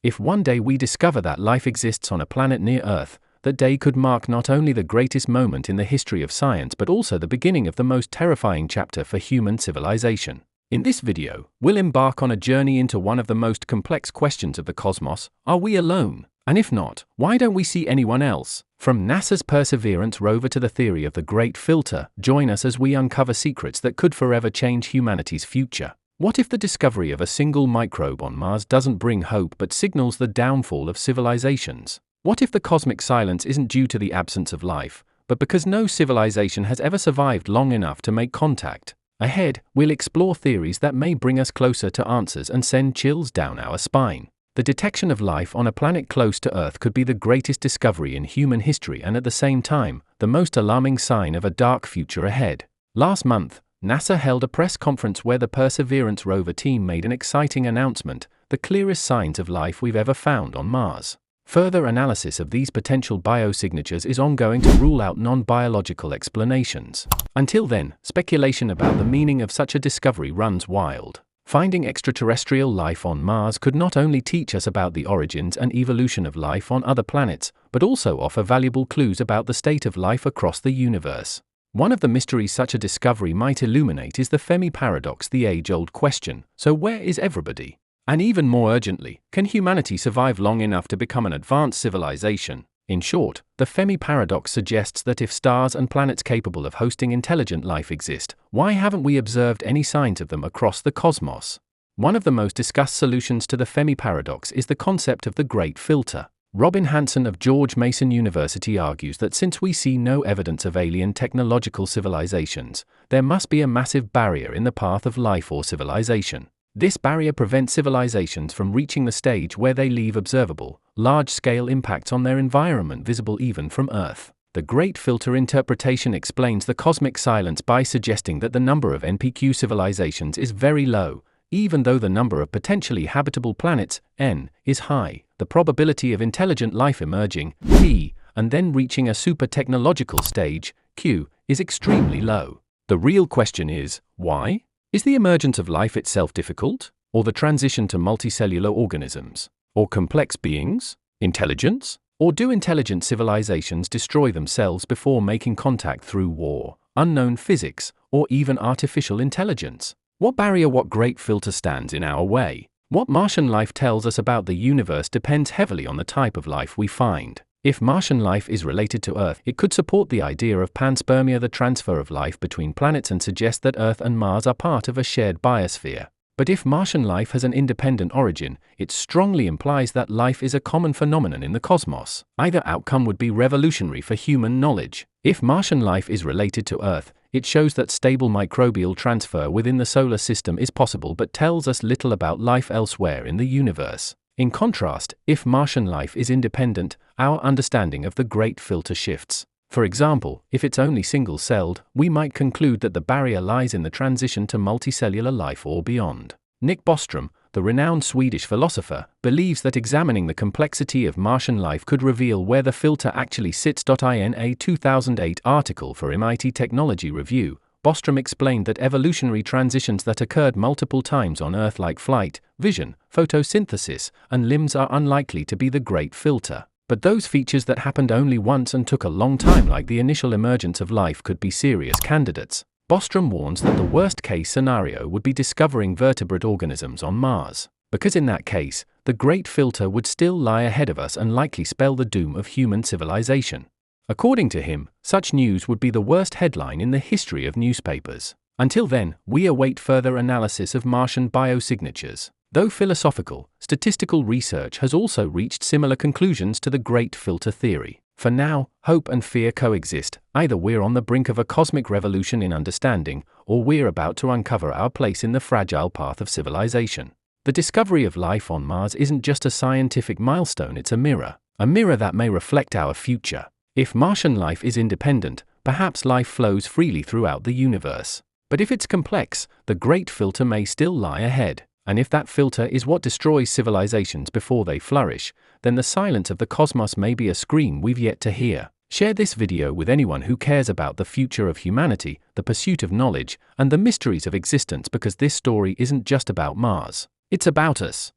If one day we discover that life exists on a planet near Earth, that day could mark not only the greatest moment in the history of science but also the beginning of the most terrifying chapter for human civilization. In this video, we'll embark on a journey into one of the most complex questions of the cosmos: are we alone? And if not, why don't we see anyone else? From NASA's Perseverance rover to the theory of the Great Filter, join us as we uncover secrets that could forever change humanity's future. What if the discovery of a single microbe on Mars doesn't bring hope but signals the downfall of civilizations? What if the cosmic silence isn't due to the absence of life, but because no civilization has ever survived long enough to make contact? Ahead, we'll explore theories that may bring us closer to answers and send chills down our spine. The detection of life on a planet close to Earth could be the greatest discovery in human history and at the same time, the most alarming sign of a dark future ahead. Last month, NASA held a press conference where the Perseverance rover team made an exciting announcement: the clearest signs of life we've ever found on Mars. Further analysis of these potential biosignatures is ongoing to rule out non-biological explanations. Until then, speculation about the meaning of such a discovery runs wild. Finding extraterrestrial life on Mars could not only teach us about the origins and evolution of life on other planets, but also offer valuable clues about the state of life across the universe. One of the mysteries such a discovery might illuminate is the Fermi Paradox, the age-old question: so where is everybody? And even more urgently, can humanity survive long enough to become an advanced civilization? In short, the Fermi Paradox suggests that if stars and planets capable of hosting intelligent life exist, why haven't we observed any signs of them across the cosmos? One of the most discussed solutions to the Fermi Paradox is the concept of the Great Filter. Robin Hanson of George Mason University argues that since we see no evidence of alien technological civilizations, there must be a massive barrier in the path of life or civilization. This barrier prevents civilizations from reaching the stage where they leave observable, large-scale impacts on their environment visible even from Earth. The Great Filter interpretation explains the cosmic silence by suggesting that the number of NPQ civilizations is very low, even though the number of potentially habitable planets, N, is high. The probability of intelligent life emerging, P, and then reaching a super-technological stage, Q, is extremely low. The real question is, why? Is the emergence of life itself difficult? Or the transition to multicellular organisms? Or complex beings? Intelligence? Or do intelligent civilizations destroy themselves before making contact through war, unknown physics, or even artificial intelligence? What barrier, what great filter stands in our way? What Martian life tells us about the universe depends heavily on the type of life we find. If Martian life is related to Earth, it could support the idea of panspermia, the transfer of life between planets, and suggest that Earth and Mars are part of a shared biosphere. But if Martian life has an independent origin, it strongly implies that life is a common phenomenon in the cosmos. Either outcome would be revolutionary for human knowledge. If Martian life is related to Earth, it shows that stable microbial transfer within the solar system is possible but tells us little about life elsewhere in the universe. In contrast, if Martian life is independent, our understanding of the Great Filter shifts. For example, if it's only single-celled, we might conclude that the barrier lies in the transition to multicellular life or beyond. Nick Bostrom, the renowned Swedish philosopher, believes that examining the complexity of Martian life could reveal where the filter actually sits. In a 2008 article for MIT Technology Review, Bostrom explained that evolutionary transitions that occurred multiple times on Earth, like flight, vision, photosynthesis, and limbs, are unlikely to be the Great Filter. But those features that happened only once and took a long time, like the initial emergence of life, could be serious candidates. Bostrom warns that the worst-case scenario would be discovering vertebrate organisms on Mars, because in that case, the Great Filter would still lie ahead of us and likely spell the doom of human civilization. According to him, such news would be the worst headline in the history of newspapers. Until then, we await further analysis of Martian biosignatures. Though philosophical, statistical research has also reached similar conclusions to the Great Filter theory. For now, hope and fear coexist. Either we're on the brink of a cosmic revolution in understanding, or we're about to uncover our place in the fragile path of civilization. The discovery of life on Mars isn't just a scientific milestone, it's a mirror that may reflect our future. If Martian life is independent, perhaps life flows freely throughout the universe. But if it's complex, the Great Filter may still lie ahead. And if that filter is what destroys civilizations before they flourish, then the silence of the cosmos may be a scream we've yet to hear. Share this video with anyone who cares about the future of humanity, the pursuit of knowledge, and the mysteries of existence, because this story isn't just about Mars. It's about us.